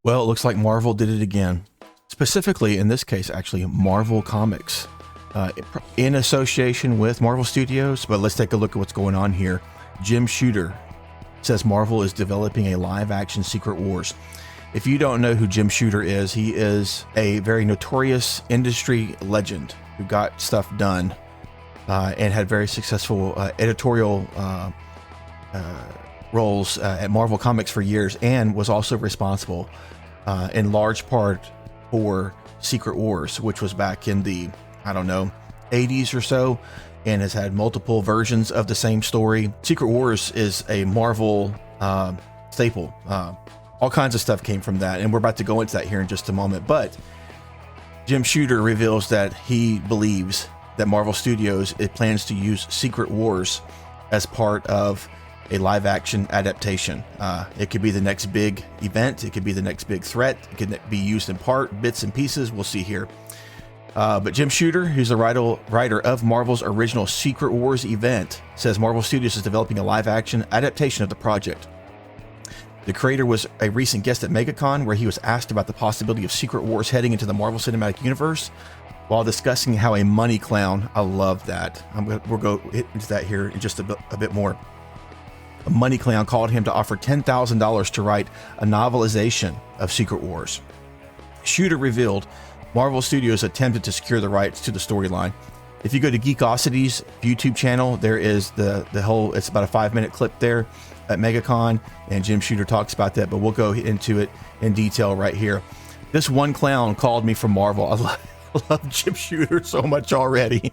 Well, it looks like Marvel did it again. Specifically, in this case, actually, Marvel Comics, in association with Marvel Studios. But let's take a look at what's going on here. Jim Shooter says Marvel is developing a live-action Secret Wars. If you don't know who Jim Shooter is, he is a very notorious industry legend who got stuff done and had very successful editorial roles at Marvel Comics for years, and was also responsible in large part for Secret Wars, which was back in the, 80s or so, and has had multiple versions of the same story. Secret Wars is a Marvel staple. All kinds of stuff came from that, and we're about to go into that here in just a moment. But Jim Shooter reveals that he believes that Marvel Studios plans to use Secret Wars as part of a live-action adaptation. It could be the next big event. It could be the next big threat. It could be used in bits and pieces. We'll see here. But Jim Shooter, who's the writer of Marvel's original Secret Wars event, says Marvel Studios is developing a live-action adaptation of the project. The creator was a recent guest at MegaCon, where he was asked about the possibility of Secret Wars heading into the Marvel Cinematic Universe while discussing how a money clown, I love that. We'll go into that here in just a bit more. A money clown called him to offer $10,000 to write a novelization of Secret Wars. Shooter revealed Marvel Studios attempted to secure the rights to the storyline. If you go to Geekosity's YouTube channel, there is the whole, it's about a 5-minute clip there at MegaCon, and Jim Shooter talks about that, but we'll go into it in detail right here. This one clown called me from Marvel. I love Jim Shooter so much already.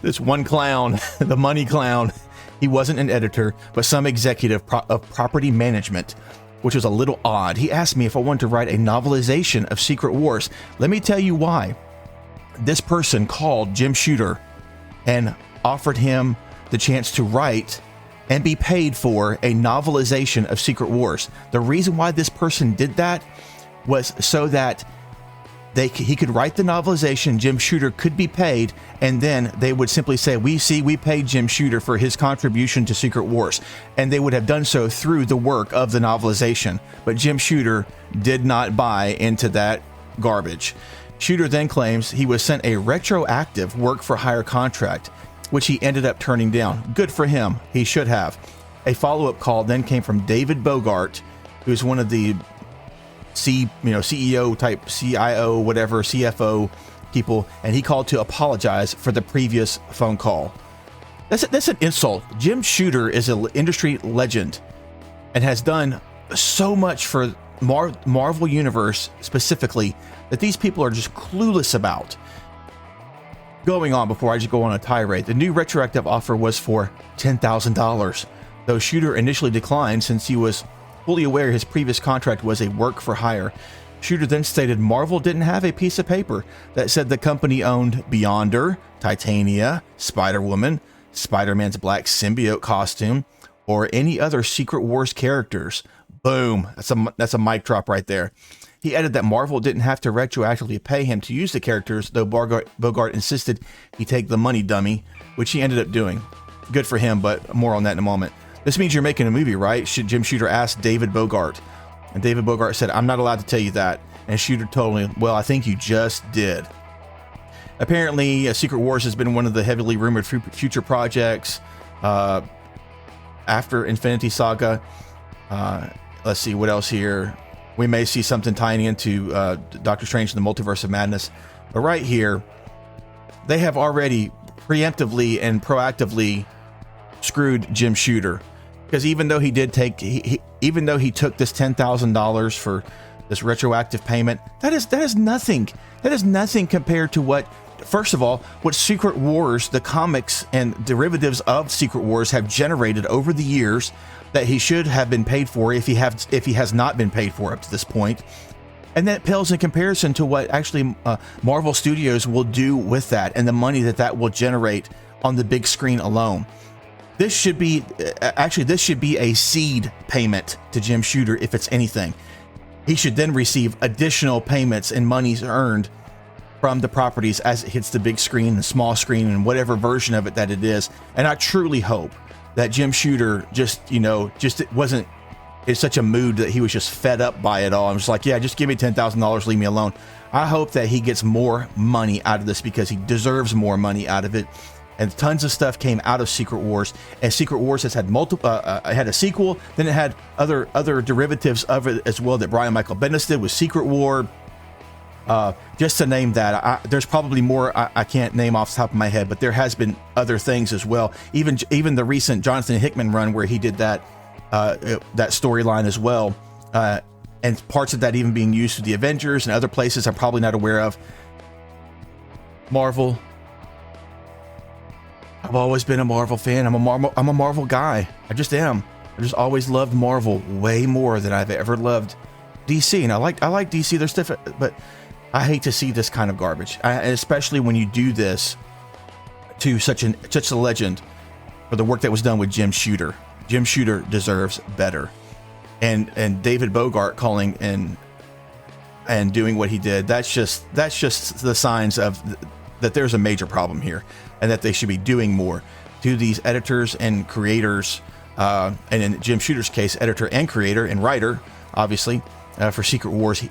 This one clown, the money clown, he wasn't an editor, but some executive of property management, which was a little odd. He asked me if I wanted to write a novelization of Secret Wars. Let me tell you why. This person called Jim Shooter and offered him the chance to write and be paid for a novelization of Secret Wars. The reason why this person did that was so that he could write the novelization, Jim Shooter could be paid, and then they would simply say, we paid Jim Shooter for his contribution to Secret Wars. And they would have done so through the work of the novelization. But Jim Shooter did not buy into that garbage. Shooter then claims he was sent a retroactive work-for-hire contract, which he ended up turning down. Good for him. He should have. A follow-up call then came from David Bogart, who's one of the CEO type, CIO, whatever, CFO people, and he called to apologize for the previous phone call. That's an insult. Jim Shooter is an industry legend and has done so much for Marvel Universe specifically that these people are just clueless about. Going on, before I just go on a tirade, the new retroactive offer was for $10,000, though Shooter initially declined since he was fully aware his previous contract was a work for hire. Shooter then stated Marvel didn't have a piece of paper that said the company owned Beyonder, Titania, Spider-Woman, Spider-Man's black symbiote costume, or any other Secret Wars characters. Boom. That's a mic drop right there. He added that Marvel didn't have to retroactively pay him to use the characters, though Bogart insisted he take the money, dummy, which he ended up doing. Good for him, but more on that in a moment. This means you're making a movie, right? Jim Shooter asked David Bogart. And David Bogart said, I'm not allowed to tell you that. And Shooter told him, well, I think you just did. Apparently, Secret Wars has been one of the heavily rumored future projects after Infinity Saga. Let's see, what else here? We may see something tying into Doctor Strange and the Multiverse of Madness. But right here, they have already preemptively and proactively screwed Jim Shooter. Because even though he took this $10,000 for this retroactive payment, that is nothing. That is nothing compared to what, first of all, what Secret Wars, the comics and derivatives of Secret Wars have generated over the years that he should have been paid for if he has not been paid for up to this point. And that pales in comparison to what actually Marvel Studios will do with that and the money that will generate on the big screen alone. This should be a seed payment to Jim Shooter if it's anything. He should then receive additional payments and monies earned from the properties as it hits the big screen, the small screen, and whatever version of it that it is. And I truly hope that Jim Shooter just wasn't in such a mood that he was just fed up by it all. I'm just like, yeah, just give me $10,000, leave me alone. I hope that he gets more money out of this because he deserves more money out of it. And tons of stuff came out of Secret Wars, and Secret Wars has had multiple. It had a sequel, then it had other derivatives of it as well that Brian Michael Bendis did with Secret War. Just to name that, there's probably more I can't name off the top of my head, but there has been other things as well. Even the recent Jonathan Hickman run where he did that storyline as well, and parts of that even being used for the Avengers and other places I'm probably not aware of. Marvel. I've always been a Marvel fan. I'm a Marvel guy. I just am. I just always loved Marvel way more than I've ever loved DC. And I like DC. There's different, but I hate to see this kind of garbage, especially when you do this to such a legend for the work that was done with Jim Shooter. Jim Shooter deserves better, and David Bogart calling and doing what he did. That's just the signs of that there's a major problem here, and that they should be doing more to these editors and creators. And in Jim Shooter's case, editor and creator and writer, obviously, for Secret Wars,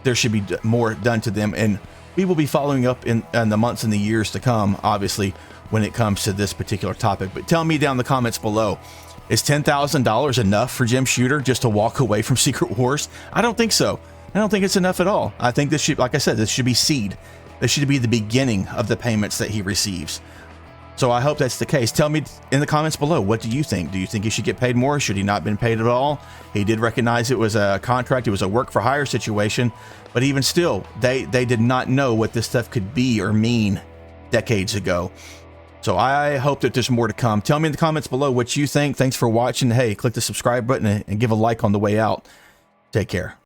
there should be more done to them. And we will be following up in the months and the years to come, obviously, when it comes to this particular topic. But tell me down in the comments below, is $10,000 enough for Jim Shooter just to walk away from Secret Wars? I don't think so. I don't think it's enough at all. I think this should, like I said, this should be seed. This should be the beginning of the payments that he receives. So I hope that's the case. Tell me in the comments below, what do you think? Do you think he should get paid more? Should he not been paid at all? He did recognize it was a contract. It was a work for hire situation. But even still, they did not know what this stuff could be or mean decades ago. So I hope that there's more to come. Tell me in the comments below what you think. Thanks for watching. Hey, click the subscribe button and give a like on the way out. Take care.